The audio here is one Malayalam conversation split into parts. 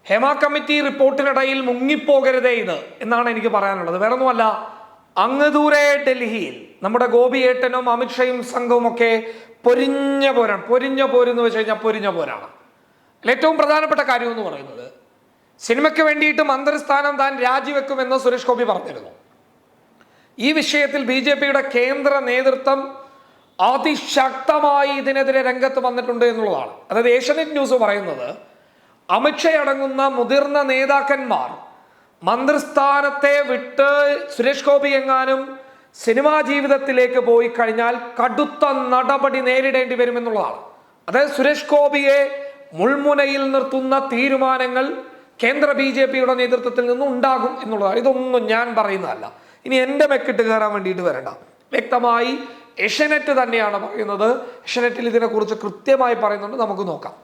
ഹേമ കമ്മിറ്റി റിപ്പോർട്ടിനിടയിൽ മുങ്ങിപ്പോകരുതേ ഇത് എന്നാണ് എനിക്ക് പറയാനുള്ളത്. വേറൊന്നുമല്ല, അങ്ങ് ദൂരെ ഡൽഹിയിൽ നമ്മുടെ ഗോപിയേട്ടനും അമിത്ഷയും സംഘവും ഒക്കെ പൊരിഞ്ഞ പോരെന്ന് വെച്ച് കഴിഞ്ഞാൽ പൊരിഞ്ഞ പോരാണ്. ഏറ്റവും പ്രധാനപ്പെട്ട കാര്യം എന്ന് പറയുന്നത്, സിനിമയ്ക്ക് വേണ്ടിയിട്ട് മന്ത്രിസ്ഥാനം താൻ രാജിവെക്കുമെന്ന് സുരേഷ് ഗോപി പറഞ്ഞിരുന്നു. ഈ വിഷയത്തിൽ BJPയുടെ കേന്ദ്ര നേതൃത്വം അതിശക്തമായി ഇതിനെതിരെ രംഗത്ത് വന്നിട്ടുണ്ട് എന്നുള്ളതാണ്. അതായത് ഏഷ്യാനെറ്റ് ന്യൂസ് പറയുന്നത്, അമിത്ഷാ അടങ്ങുന്ന മുതിർന്ന നേതാക്കന്മാർ മന്ത്രിസ്ഥാനത്തെ വിട്ട് സുരേഷ് ഗോപി എങ്ങാനും സിനിമാ ജീവിതത്തിലേക്ക് പോയി കഴിഞ്ഞാൽ കടുത്ത നടപടി നേരിടേണ്ടി വരുമെന്നുള്ളതാണ്. അതായത് സുരേഷ് ഗോപിയെ മുൾമുനയിൽ നിർത്തുന്ന തീരുമാനങ്ങൾ കേന്ദ്ര BJPയുടെ നേതൃത്വത്തിൽ നിന്നും ഉണ്ടാകും എന്നുള്ളതാണ്. ഇതൊന്നും ഞാൻ പറയുന്നതല്ല, ഇനി എൻ്റെ മെക്കിട്ട് കയറാൻ വേണ്ടിയിട്ട് വരണ്ട. വ്യക്തമായി ഏഷ്യാനെറ്റ് തന്നെയാണ് പറയുന്നത്. ഏഷ്യാനെറ്റിൽ ഇതിനെക്കുറിച്ച് കൃത്യമായി പറയുന്നുണ്ട്, നമുക്ക് നോക്കാം.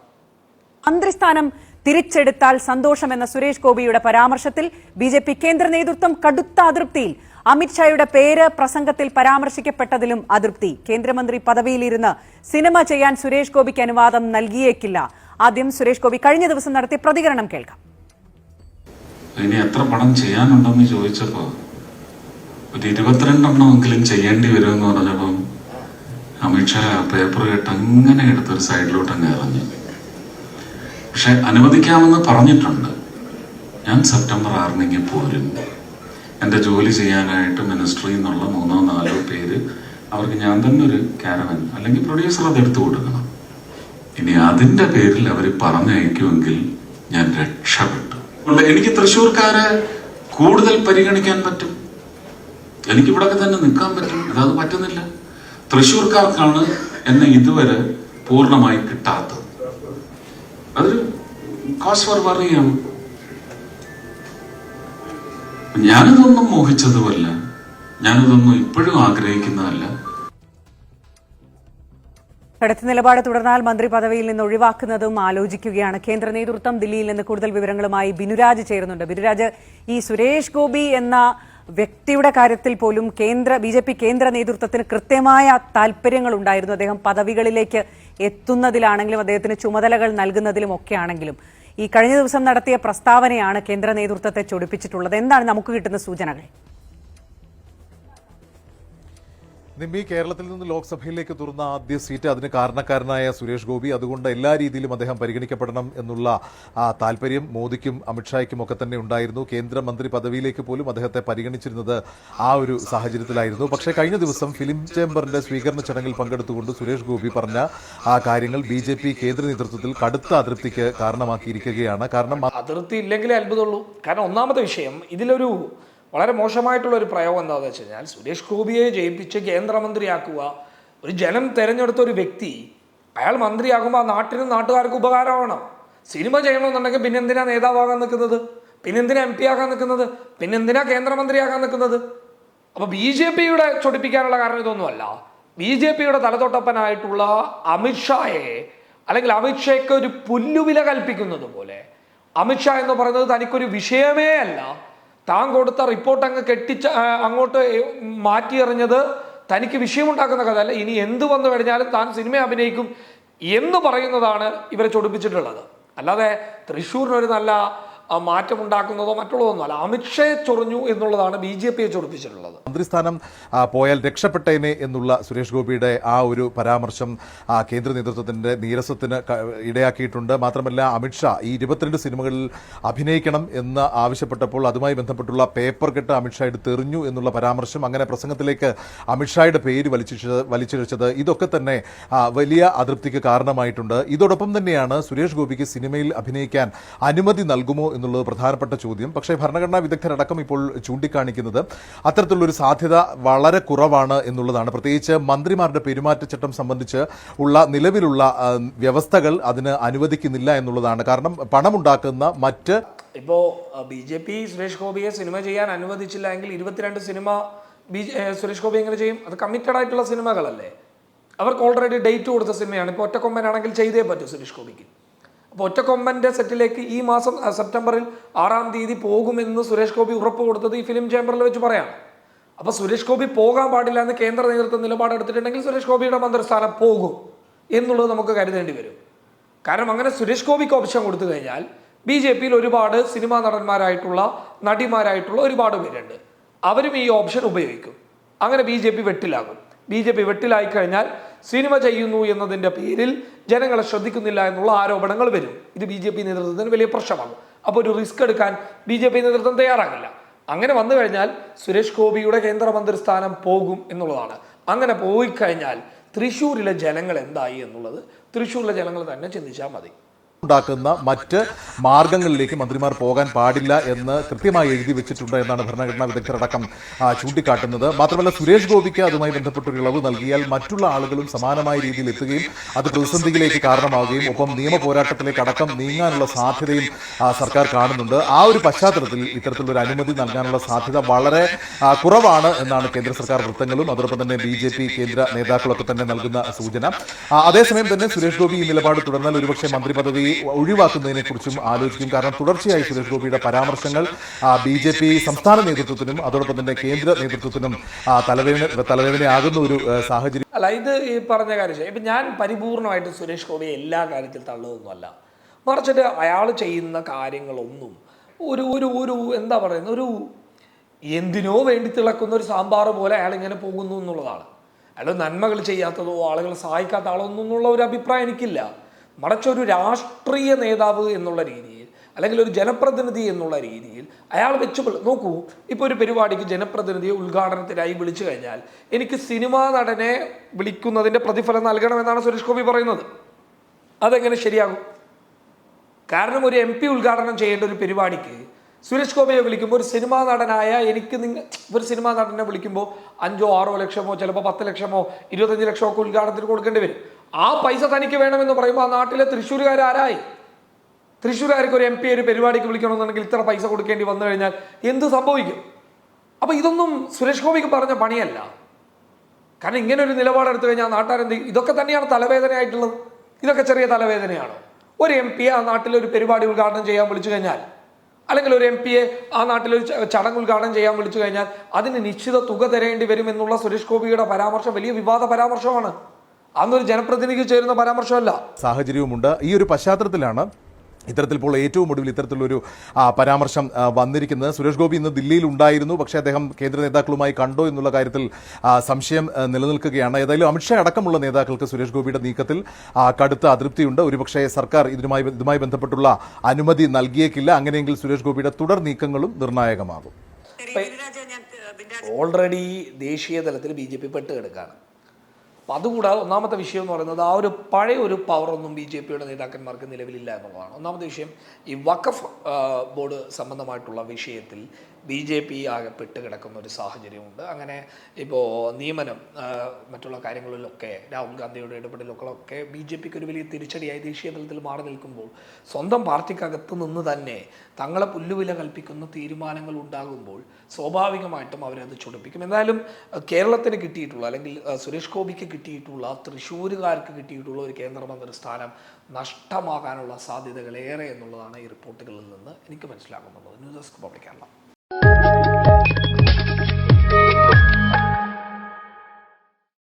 മന്ത്രിസ്ഥാനം തിരിച്ചെടുത്താൽ സന്തോഷമെന്ന സുരേഷ് ഗോപിയുടെ പരാമർശത്തിൽ BJP കേന്ദ്ര നേതൃത്വം കടുത്ത അതൃപ്തിയിൽ. അമിത്ഷായുടെ പേര് പ്രസംഗത്തിൽ പരാമർശിക്കപ്പെട്ടതിലും അതൃപ്തി. കേന്ദ്രമന്ത്രി പദവിയിലിരുന്ന് സിനിമ ചെയ്യാൻ സുരേഷ് ഗോപിക്ക് അനുവാദം നൽകിയേക്കില്ല. ആദ്യം സുരേഷ് ഗോപി കഴിഞ്ഞ ദിവസം നടത്തിയ പ്രതികരണം കേൾക്കാം. ഇനി എത്ര പടം ചെയ്യാനുണ്ടെന്ന് ചോദിച്ചപ്പോ ഒരു 22 എണ്ണമെങ്കിലും ചെയ്യേണ്ടി വരുമെന്ന് പറഞ്ഞപ്പം അമിത്ഷാ പേപ്പർ കേട്ട് അങ്ങനെ എടുത്തൊരു സൈഡിലോട്ട് അങ്ങ് ഇറങ്ങി. പക്ഷെ അനുവദിക്കാമെന്ന് പറഞ്ഞിട്ടുണ്ട്. ഞാൻ സെപ്റ്റംബർ 6 പോരും. എൻ്റെ ജോലി ചെയ്യാനായിട്ട് മിനിസ്ട്രിയിൽ നിന്നുള്ള 3-4 പേര്, അവർക്ക് ഞാൻ തന്നെ ഒരു കാരവൻ അല്ലെങ്കിൽ പ്രൊഡ്യൂസർ അത് എടുത്തു കൊടുക്കണം. ഇനി അതിന്റെ പേരിൽ അവർ പറഞ്ഞയക്കുമെങ്കിൽ ഞാൻ രക്ഷപ്പെട്ടു. എനിക്ക് തൃശ്ശൂർക്കാരെ കൂടുതൽ പരിഗണിക്കാൻ പറ്റും, എനിക്കിവിടെ തന്നെ നിൽക്കാൻ പറ്റും. അതത് പറ്റുന്നില്ല. തൃശ്ശൂർക്കാർക്കാണ് എന്നെ ഇതുവരെ പൂർണ്ണമായി കിട്ടാത്തത്. അതൊരു കോസ് ഫോർ വറിയാണ്. ഞാനിതൊന്നും മോഹിച്ചതുമല്ല, ഞാനിതൊന്നും ഇപ്പോഴും ആഗ്രഹിക്കുന്നതല്ല. കടുത്ത നിലപാട് തുടർന്നാൽ മന്ത്രി പദവിയിൽ നിന്ന് ഒഴിവാക്കുന്നതും ആലോചിക്കുകയാണ് കേന്ദ്ര നേതൃത്വം. ദില്ലിയിൽ നിന്ന് കൂടുതൽ വിവരങ്ങളുമായി ബിനുരാജ് ചേരുന്നുണ്ട്. ബിനുരാജ്, ഈ സുരേഷ് ഗോപി എന്ന വ്യക്തിയുടെ കാര്യത്തിൽ പോലും BJP കേന്ദ്ര നേതൃത്വത്തിന് കൃത്യമായ താല്പര്യങ്ങൾ ഉണ്ടായിരുന്നു. അദ്ദേഹം പദവികളിലേക്ക് എത്തുന്നതിലാണെങ്കിലും അദ്ദേഹത്തിന് ചുമതലകൾ നൽകുന്നതിലും ഒക്കെ ആണെങ്കിലും ഈ കഴിഞ്ഞ ദിവസം നടത്തിയ പ്രസ്താവനയാണ് കേന്ദ്ര നേതൃത്വത്തെ ചൊടിപ്പിച്ചിട്ടുള്ളത്. എന്താണ് നമുക്ക് കിട്ടുന്ന സൂചനകൾ? നിമ്മി, കേരളത്തിൽ നിന്ന് ലോക്സഭയിലേക്ക് തുറന്ന ആദ്യ സീറ്റ്, അതിന് കാരണക്കാരനായ സുരേഷ് ഗോപി. അതുകൊണ്ട് എല്ലാ രീതിയിലും അദ്ദേഹം പരിഗണിക്കപ്പെടണം എന്നുള്ള താല്പര്യം മോദിക്കും അമിത്ഷായ്ക്കും ഒക്കെ തന്നെ ഉണ്ടായിരുന്നു. കേന്ദ്രമന്ത്രി പദവിയിലേക്ക് പോലും അദ്ദേഹത്തെ പരിഗണിച്ചിരുന്നത് ആ ഒരു സാഹചര്യത്തിലായിരുന്നു. പക്ഷേ കഴിഞ്ഞ ദിവസം ഫിലിം ചേംബറിന്റെ സ്വീകരണ ചടങ്ങിൽ പങ്കെടുത്തുകൊണ്ട് സുരേഷ് ഗോപി പറഞ്ഞ ആ കാര്യങ്ങൾ BJP കേന്ദ്ര നേതൃത്വത്തിൽ കടുത്ത അതൃപ്തിക്ക് കാരണമാക്കിയിരിക്കുകയാണ്. കാരണം അതൃപ്തി ഇല്ലെങ്കിലേ അത്ഭുതമുള്ളൂ. കാരണം ഒന്നാമത്തെ വിഷയം, ഇതിലൊരു വളരെ മോശമായിട്ടുള്ള ഒരു പ്രയോഗം എന്താണെന്ന് വെച്ച് കഴിഞ്ഞാൽ, സുരേഷ് ഗോപിയെ ജയിപ്പിച്ച് കേന്ദ്രമന്ത്രിയാക്കുക, ഒരു ജനം തെരഞ്ഞെടുത്ത ഒരു വ്യക്തി, അയാൾ മന്ത്രിയാകുമ്പോൾ ആ നാട്ടിനും നാട്ടുകാർക്ക് ഉപകാരമാവണം. സിനിമ ചെയ്യണമെന്നുണ്ടെങ്കിൽ പിന്നെന്തിനാ നേതാവാകാൻ നിൽക്കുന്നത്, പിന്നെന്തിനാ MP ആകാൻ നിൽക്കുന്നത്, പിന്നെന്തിനാ കേന്ദ്രമന്ത്രിയാകാൻ നിൽക്കുന്നത്? അപ്പോൾ BJPയുടെ ചൊടിപ്പിക്കാനുള്ള കാരണം ഇതൊന്നുമല്ല. BJPയുടെ തലതൊട്ടപ്പനായിട്ടുള്ള അമിത്ഷായെ, അല്ലെങ്കിൽ അമിത്ഷയ്ക്ക് ഒരു പുല്ലുവില കൽപ്പിക്കുന്നത് പോലെ, അമിത്ഷാ എന്ന് പറയുന്നത് തനിക്കൊരു വിഷയമേ അല്ല, താൻ കൊടുത്ത റിപ്പോർട്ട് അങ്ങോട്ട് മാറ്റിയെറിഞ്ഞത് തനിക്ക് വിഷയമുണ്ടാക്കുന്ന കഥയല്ല, ഇനി എന്ത് വന്നു കഴിഞ്ഞാലും താൻ സിനിമ അഭിനയിക്കും എന്ന് പറയുന്നതാണ് ഇവരെ ചൊടിപ്പിച്ചിട്ടുള്ളത്. അല്ലാതെ തൃശ്ശൂരിനൊരു നല്ല മാറ്റമുണ്ടാക്കുന്നതോ മറ്റുള്ളതൊന്നും അല്ല. അമിത്ഷയെ ചൊറിഞ്ഞു എന്നുള്ളതാണ് BJPയെ ചൊടിപ്പിച്ചിട്ടുള്ളത്. മന്ത്രിസ്ഥാനം പോയാൽ രക്ഷപ്പെട്ടേനെ എന്നുള്ള സുരേഷ് ഗോപിയുടെ ആ ഒരു പരാമർശം കേന്ദ്ര നേതൃത്വത്തിന്റെ നീരസത്തിന് ഇടയാക്കിയിട്ടുണ്ട്. മാത്രമല്ല, അമിത്ഷാ ഈ 22 സിനിമകളിൽ അഭിനയിക്കണം എന്ന് ആവശ്യപ്പെട്ടപ്പോൾ അതുമായി ബന്ധപ്പെട്ടുള്ള പേപ്പർ കെട്ട് അമിത്ഷാ എടുത്തെറിഞ്ഞു എന്നുള്ള പരാമർശം, അങ്ങനെ പ്രസംഗത്തിലേക്ക് അമിത്ഷായുടെ പേര് വലിച്ചിഴച്ചത്, ഇതൊക്കെ തന്നെ വലിയ അതൃപ്തിക്ക് കാരണമായിട്ടുണ്ട്. ഇതോടൊപ്പം തന്നെയാണ് സുരേഷ് ഗോപിക്ക് സിനിമയിൽ അഭിനയിക്കാൻ അനുമതി നൽകുമോ എന്നുള്ളത് പ്രധാനപ്പെട്ട ചോദ്യം. പക്ഷേ ഭരണഘടനാ വിദഗ്ധരടക്കം ഇപ്പോൾ ചൂണ്ടിക്കാണിക്കുന്നത് അത്തരത്തിലുള്ളൊരു സാധ്യത വളരെ കുറവാണ് എന്നുള്ളതാണ്. പ്രത്യേകിച്ച് മന്ത്രിമാരുടെ പെരുമാറ്റച്ചട്ടം സംബന്ധിച്ച് ഉള്ള നിലവിലുള്ള വ്യവസ്ഥകൾ അതിന് അനുവദിക്കുന്നില്ല എന്നുള്ളതാണ്. കാരണം പണമുണ്ടാക്കുന്ന മറ്റ് ഇപ്പോൾ BJP സുരേഷ് ഗോപിയെ സിനിമ ചെയ്യാൻ അനുവദിച്ചില്ല എങ്കിൽ 22 സിനിമ സുരേഷ് ഗോപി എങ്ങനെ ചെയ്യും? അത് കമ്മിറ്റഡ് ആയിട്ടുള്ള സിനിമകളല്ലേ, അവർക്ക് ഓൾറെഡി ഡേറ്റ് കൊടുത്ത സിനിമയാണ്. ഇപ്പോൾ ഒറ്റക്കൊമ്പനാണെങ്കിൽ ചെയ്തേ പറ്റൂ സുരേഷ് ഗോപിക്ക്. അപ്പോൾ ഒറ്റക്കൊമ്പൻ്റെ സെറ്റിലേക്ക് ഈ മാസം സെപ്റ്റംബറിൽ 6 പോകുമെന്ന് സുരേഷ് ഗോപി ഉറപ്പ് കൊടുത്തത് ഈ ഫിലിം ചേംബറിൽ വെച്ച് പറയാം. അപ്പോൾ സുരേഷ് ഗോപി പോകാൻ പാടില്ല എന്ന് കേന്ദ്ര നേതൃത്വം നിലപാടെടുത്തിട്ടുണ്ടെങ്കിൽ സുരേഷ് ഗോപിയുടെ മന്ത്രിസ്ഥാനം പോകും എന്നുള്ളത് നമുക്ക് കരുതേണ്ടി വരും. കാരണം അങ്ങനെ സുരേഷ് ഗോപിക്ക് ഓപ്ഷൻ കൊടുത്തു കഴിഞ്ഞാൽ BJP-യിൽ ഒരുപാട് സിനിമാ നടന്മാരായിട്ടുള്ള നടിമാരായിട്ടുള്ള ഒരുപാട് പേരുണ്ട്. അവരും ഈ ഓപ്ഷൻ ഉപയോഗിക്കും. അങ്ങനെ BJP വെട്ടിലാകും. BJP വെട്ടിലായി കഴിഞ്ഞാൽ സിനിമ ചെയ്യുന്നു എന്നതിൻ്റെ പേരിൽ ജനങ്ങളെ ശ്രദ്ധിക്കുന്നില്ല എന്നുള്ള ആരോപണങ്ങൾ വരും. ഇത് BJP നേതൃത്വത്തിന് വലിയ പ്രശ്നമാകും. അപ്പോൾ ഒരു റിസ്ക് എടുക്കാൻ BJP നേതൃത്വം തയ്യാറാകില്ല. അങ്ങനെ വന്നു കഴിഞ്ഞാൽ സുരേഷ് ഗോപിയുടെ കേന്ദ്രമന്ത്രി സ്ഥാനം പോകും എന്നുള്ളതാണ്. അങ്ങനെ പോയി കഴിഞ്ഞാൽ തൃശ്ശൂരിലെ ജനങ്ങൾ എന്തായി എന്നുള്ളത് തൃശ്ശൂരിലെ ജനങ്ങൾ തന്നെ ചിന്തിച്ചാൽ മതി. ഉണ്ടാക്കുന്ന മറ്റ് മാർഗങ്ങളിലേക്ക് മന്ത്രിമാർ പോകാൻ പാടില്ല എന്ന് കൃത്യമായി എഴുതി വെച്ചിട്ടുണ്ട് എന്നാണ് ഭരണഘടനാ വിദഗ്ധരടക്കം ചൂണ്ടിക്കാട്ടുന്നത്. മാത്രമല്ല സുരേഷ് ഗോപിക്ക് അതുമായി ബന്ധപ്പെട്ടൊരു ഇളവ് നൽകിയാൽ മറ്റുള്ള ആളുകളും സമാനമായ രീതിയിൽ എത്തുകയും അത് പ്രതിസന്ധിയിലേക്ക് കാരണമാവുകയും ഒപ്പം നിയമ പോരാട്ടത്തിലേക്ക് അടക്കം നീങ്ങാനുള്ള സാധ്യതയും സർക്കാർ കാണുന്നുണ്ട്. ആ ഒരു പശ്ചാത്തലത്തിൽ ഇത്തരത്തിലൊരു അനുമതി നൽകാനുള്ള സാധ്യത വളരെ കുറവാണ് എന്നാണ് കേന്ദ്ര സർക്കാർ വൃത്തങ്ങളും അതോടൊപ്പം തന്നെ BJP കേന്ദ്ര നേതാക്കളൊക്കെ തന്നെ നൽകുന്ന സൂചന. അതേസമയം തന്നെ സുരേഷ് ഗോപി ഈ നിലപാട് തുടർന്നാൽ ഒരുപക്ഷെ മന്ത്രി പദവി ഒഴിവാക്കുന്നതിനെ കുറിച്ചും ആലോചിക്കും. കാരണം തുടർച്ചയായി സുരേഷ് ഗോപിയുടെ പരാമർശങ്ങൾ BJP സംസ്ഥാന നേതൃത്വത്തിനും അതോടൊപ്പം തന്നെ കേന്ദ്ര നേതൃത്വത്തിനും തലവേദനയാകുന്ന ഒരു സാഹചര്യം. അല്ല, ഇത് ഈ പറഞ്ഞ കാര്യം ഇപ്പം ഞാൻ പരിപൂർണമായിട്ട് സുരേഷ് ഗോപിയെ എല്ലാ കാര്യത്തിലും തള്ളുന്നൊന്നുമല്ല. മറിച്ചിട്ട് അയാൾ ചെയ്യുന്ന കാര്യങ്ങളൊന്നും ഒരു ഒരു ഒരു എന്താ പറയുന്ന ഒരു എന്തിനോ വേണ്ടി തിളക്കുന്ന ഒരു സാമ്പാർ പോലെ അയാൾ ഇങ്ങനെ പോകുന്നു എന്നുള്ളതാണ്. അയാൾ നന്മകൾ ചെയ്യാത്തതോ ആളുകളെ സഹായിക്കാത്ത ആളൊന്നും എന്നുള്ള ഒരു അഭിപ്രായം എനിക്കില്ല. മറിച്ചൊരു രാഷ്ട്രീയ നേതാവ് എന്നുള്ള രീതിയിൽ അല്ലെങ്കിൽ ഒരു ജനപ്രതിനിധി എന്നുള്ള രീതിയിൽ അയാൾ വെച്ച് നോക്കൂ. ഇപ്പോൾ ഒരു പരിപാടിക്ക് ജനപ്രതിനിധിയെ ഉദ്ഘാടനത്തിനായി വിളിച്ചു കഴിഞ്ഞാൽ എനിക്ക് സിനിമാ നടനെ വിളിക്കുന്നതിൻ്റെ പ്രതിഫലം നൽകണമെന്നാണ് സുരേഷ് ഗോപി പറയുന്നത്. അതെങ്ങനെ ശരിയാകും? കാരണം ഒരു MP ഉദ്ഘാടനം ചെയ്യേണ്ട ഒരു പരിപാടിക്ക് സുരേഷ് ഗോപിയെ വിളിക്കുമ്പോൾ ഒരു സിനിമാ നടനായ എനിക്ക് ഒരു സിനിമാ നടനെ വിളിക്കുമ്പോൾ 5 or 6 ലക്ഷമോ ചിലപ്പോൾ 10 ലക്ഷമോ 25 ലക്ഷമോ ഒക്കെ ഉദ്ഘാടനത്തിന് കൊടുക്കേണ്ടി വരും. ആ പൈസ തനിക്ക് വേണമെന്ന് പറയുമ്പോൾ ആ നാട്ടിലെ തൃശ്ശൂരുകാരായി തൃശ്ശൂരുകാർക്ക് ഒരു MP ഒരു പരിപാടിക്ക് വിളിക്കണമെന്നുണ്ടെങ്കിൽ ഇത്ര പൈസ കൊടുക്കേണ്ടി വന്നു കഴിഞ്ഞാൽ എന്ത് സംഭവിക്കും? അപ്പോൾ ഇതൊന്നും സുരേഷ് ഗോപിക്ക് പറഞ്ഞ പണിയല്ല. കാരണം ഇങ്ങനെ ഒരു നിലപാടെടുത്തു കഴിഞ്ഞാൽ നാട്ടുകാരെന്ത് ഇതൊക്കെ തന്നെയാണ് തലവേദനയായിട്ടുള്ളത്. ഇതൊക്കെ ചെറിയ തലവേദനയാണോ? ഒരു MP ആ നാട്ടിൽ ഒരു പരിപാടി ഉദ്ഘാടനം ചെയ്യാൻ വിളിച്ചു കഴിഞ്ഞാൽ അല്ലെങ്കിൽ ഒരു MP ആ നാട്ടിലൊരു ചടങ്ങ് ഉദ്ഘാടനം ചെയ്യാൻ വിളിച്ചു കഴിഞ്ഞാൽ അതിന് നിശ്ചിത തുക തരേണ്ടി വരുമെന്നുള്ള സുരേഷ് ഗോപിയുടെ പരാമർശം വലിയ വിവാദ പരാമർശമാണ്. അന്നൊരു ജനപ്രതിനിധിക്ക് ചേരുന്ന പരാമർശമല്ല. സാഹചര്യവുമുണ്ട്. ഈ ഒരു പശ്ചാത്തലത്തിലാണ് ഇത്തരത്തിലിപ്പോൾ ഏറ്റവും ഒടുവിൽ ഇത്തരത്തിലൊരു പരാമർശം വന്നിരിക്കുന്നത്. സുരേഷ് ഗോപി ഇന്ന് ദില്ലിയിൽ ഉണ്ടായിരുന്നു. പക്ഷേ അദ്ദേഹം കേന്ദ്ര നേതാക്കളുമായി കണ്ടോ എന്നുള്ള കാര്യത്തിൽ സംശയം നിലനിൽക്കുകയാണ്. ഏതായാലും അമിത്ഷാ അടക്കമുള്ള നേതാക്കൾക്ക് സുരേഷ് ഗോപിയുടെ നീക്കത്തിൽ കടുത്ത അതൃപ്തിയുണ്ട്. ഒരുപക്ഷേ സർക്കാർ ഇതുമായി ബന്ധപ്പെട്ടുള്ള അനുമതി നൽകിയേക്കില്ല. അങ്ങനെയെങ്കിൽ സുരേഷ് ഗോപിയുടെ തുടർ നീക്കങ്ങളും നിർണായകമാകും. ഓൾറെഡി ദേശീയ തലത്തിൽ BJP പെട്ടുകിടക്കുകയാണ്. അപ്പം അതുകൂടാതെ ഒന്നാമത്തെ വിഷയം എന്ന് പറയുന്നത് ആ ഒരു പഴയ ഒരു പവറൊന്നും BJPയുടെ നേതാക്കന്മാർക്ക് നിലവിലില്ല എന്നുള്ളതാണ്. ഒന്നാമത്തെ വിഷയം ഈ വഖഫ് ബോർഡ് സംബന്ധമായിട്ടുള്ള വിഷയത്തിൽ BJP ആകെ പെട്ടുകിടക്കുന്ന ഒരു സാഹചര്യമുണ്ട്. അങ്ങനെ ഇപ്പോൾ നിയമനം മറ്റുള്ള കാര്യങ്ങളിലൊക്കെ രാഹുൽ ഗാന്ധിയുടെ ഇടപെടലുകളൊക്കെ BJPക്ക് ഒരു വലിയ തിരിച്ചടിയായി ദേശീയ തലത്തിൽ മാറി നിൽക്കുമ്പോൾ സ്വന്തം പാർട്ടിക്കകത്ത് നിന്ന് തന്നെ തങ്ങളെ പുല്ലുവില കൽപ്പിക്കുന്ന തീരുമാനങ്ങൾ ഉണ്ടാകുമ്പോൾ സ്വാഭാവികമായിട്ടും അവരത് ചൊടിപ്പിക്കും. എന്തായാലും കേരളത്തിന് കിട്ടിയിട്ടുള്ള അല്ലെങ്കിൽ സുരേഷ് ഗോപിക്ക് കിട്ടിയിട്ടുള്ള തൃശ്ശൂരുകാർക്ക് കിട്ടിയിട്ടുള്ള ഒരു കേന്ദ്രമന്ത്രി സ്ഥാനം നഷ്ടമാകാനുള്ള സാധ്യതകൾ ഏറെ എന്നുള്ളതാണ് ഈ റിപ്പോർട്ടുകളിൽ നിന്ന് എനിക്ക് മനസ്സിലാകുന്നത്. News desk public Kerala.